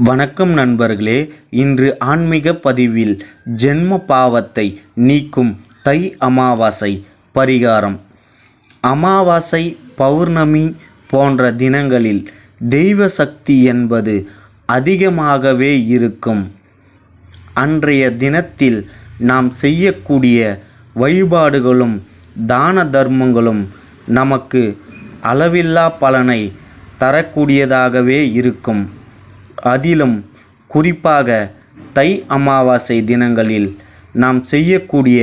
வணக்கம் நண்பர்களே. இன்று ஆன்மீக பதிவில் ஜென்ம பாவத்தை நீக்கும் தை அமாவாசை பரிகாரம். அமாவாசை, பௌர்ணமி போன்ற தினங்களில் தெய்வ சக்தி என்பது அதிகமாகவே இருக்கும். அன்றைய தினத்தில் நாம் செய்யக்கூடிய வழிபாடுகளும் தான தர்மங்களும் நமக்கு அளவில்லா பலனை தரக்கூடியதாகவே இருக்கும். அதிலும் குறிப்பாக தை அமாவாசை தினங்களில் நாம் செய்யக்கூடிய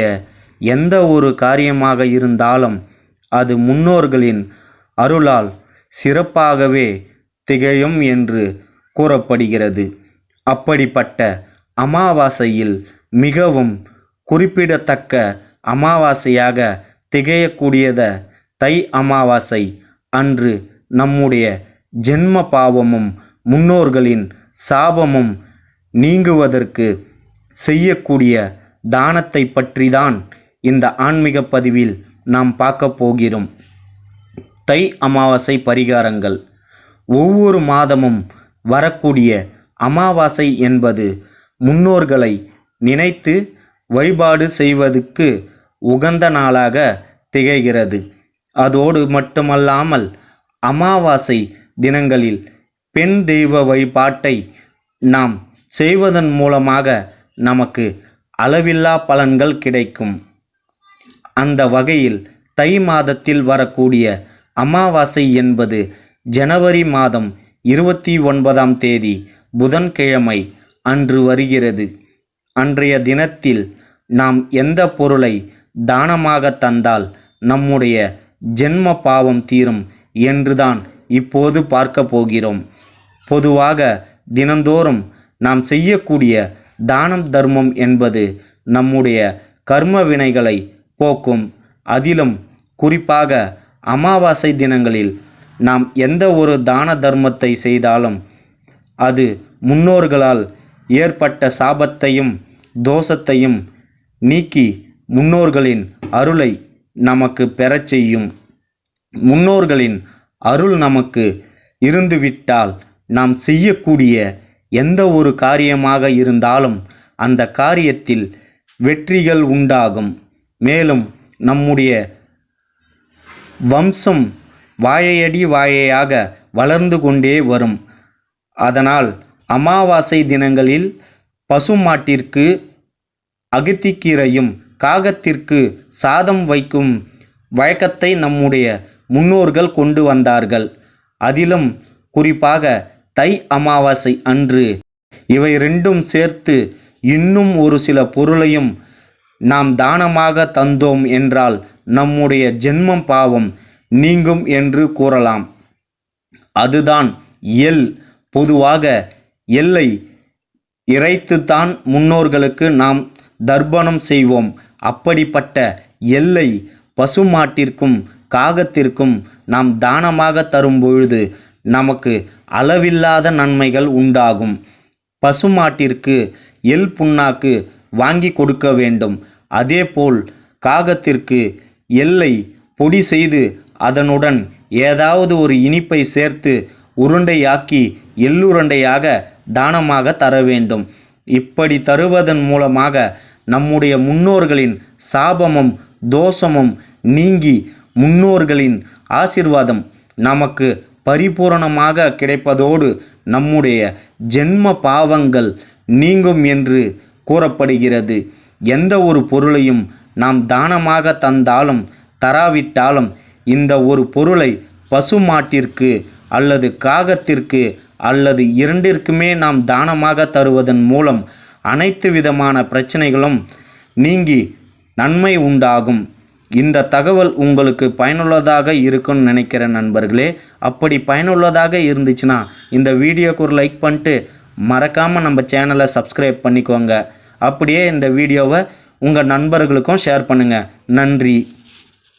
எந்த ஒரு காரியமாக இருந்தாலும் அது முன்னோர்களின் அருளால் சிறப்பாகவே திகழும் என்று கூறப்படுகிறது. அப்படிப்பட்ட அமாவாசையில் மிகவும் குறிப்பிடத்தக்க அமாவாசையாக திகழக்கூடியத தை அமாவாசை அன்று நம்முடைய ஜென்ம பாவமும் முன்னோர்களின் சாபமும் நீங்குவதற்கு செய்யக்கூடிய தானத்தை பற்றிதான் இந்த ஆன்மீக பதிவில் நாம் பார்க்க போகிறோம். தை அமாவாசை பரிகாரங்கள். ஒவ்வொரு மாதமும் வரக்கூடிய அமாவாசை என்பது முன்னோர்களை நினைத்து வழிபாடு செய்வதற்கு உகந்த நாளாக திகழ்கிறது. அதோடு மட்டுமல்லாமல் அமாவாசை தினங்களில் பெண் தெய்வ வழிபாட்டை நாம் செய்வதன் மூலமாக நமக்கு அளவில்லா பலன்கள் கிடைக்கும். அந்த வகையில் தை மாதத்தில் வரக்கூடிய அமாவாசை என்பது ஜனவரி மாதம் 29ஆம் தேதி புதன்கிழமை அன்று வருகிறது. அன்றைய தினத்தில் நாம் எந்த பொருளை தானமாக தந்தால் நம்முடைய ஜென்ம பாவம் தீரும் என்றுதான் இப்போது பார்க்க போகிறோம். பொதுவாக தினந்தோறும் நாம் செய்யக்கூடிய தானம் தர்மம் என்பது நம்முடைய கர்ம வினைகளை போக்கும். அதிலும் குறிப்பாக அமாவாசை தினங்களில் நாம் எந்த ஒரு தான தர்மத்தை செய்தாலும் அது முன்னோர்களால் ஏற்பட்ட சாபத்தையும் தோஷத்தையும் நீக்கி முன்னோர்களின் அருளை நமக்கு பெறச் செய்யும். முன்னோர்களின் அருள் நமக்கு இருந்துவிட்டால் நாம் செய்யக்கூடிய எந்த ஒரு காரியமாக இருந்தாலும் அந்த காரியத்தில் வெற்றிகள் உண்டாகும். மேலும் நம்முடைய வம்சம் வாழையடி வாழையாக வளர்ந்து கொண்டே வரும். அதனால் அமாவாசை தினங்களில் பசுமாட்டிற்கு அகத்திக்கீரையும் காகத்திற்கு சாதம் வைக்கும் வழக்கத்தை நம்முடைய முன்னோர்கள் கொண்டு வந்தார்கள். அதிலும் குறிப்பாக தை அமாவாசை அன்று இவை ரெண்டும் சேர்த்து இன்னும் ஒரு சில பொருளையும் நாம் தானமாக தந்தோம் என்றால் நம்முடைய ஜென்மம் பாவம் நீங்கும் என்று கூறலாம். அதுதான் எள். பொதுவாக எள்ளை இறைத்துத்தான் முன்னோர்களுக்கு நாம் தர்ப்பணம் செய்வோம். அப்படிப்பட்ட எள்ளை பசுமாட்டிற்கும் காகத்திற்கும் நாம் தானமாக தரும் பொழுது நமக்கு அளவில்லாத நன்மைகள் உண்டாகும். பசுமாட்டிற்கு எள் புண்ணாக்கு வாங்கி கொடுக்க வேண்டும். அதேபோல் காகத்திற்கு எள்ளை பொடி செய்து அதனுடன் ஏதாவது ஒரு இனிப்பை சேர்த்து உருண்டையாக்கி எள்ளுருண்டையாக தானமாக தர வேண்டும். இப்படி தருவதன் மூலமாக நம்முடைய முன்னோர்களின் சாபமும் தோஷமும் நீங்கி முன்னோர்களின் ஆசீர்வாதம் நமக்கு பரிபூரணமாக கிடைப்பதோடு நம்முடைய ஜென்ம பாவங்கள் நீங்கும் என்று கூறப்படுகிறது. எந்த ஒரு பொருளையும் நாம் தானமாக தந்தாலும் தராவிட்டாலும் இந்த ஒரு பொருளை பசுமாட்டிற்கு அல்லது காகத்திற்கு அல்லது இரண்டிற்குமே நாம் தானமாக தருவதன் மூலம் அனைத்து விதமான பிரச்சனைகளும் நீங்கி நன்மை உண்டாகும். இந்த தகவல் உங்களுக்கு பயனுள்ளதாக இருக்கும்னு நினைக்கிறேன் நண்பர்களே. அப்படி பயனுள்ளதாக இருந்துச்சுன்னா இந்த வீடியோக்கு ஒரு லைக் பண்ணிட்டு மறக்காமல் நம்ம சேனலை சப்ஸ்கிரைப் பண்ணிக்கோங்க. அப்படியே இந்த வீடியோவை உங்கள் நண்பர்களுக்கும் ஷேர் பண்ணுங்கள். நன்றி.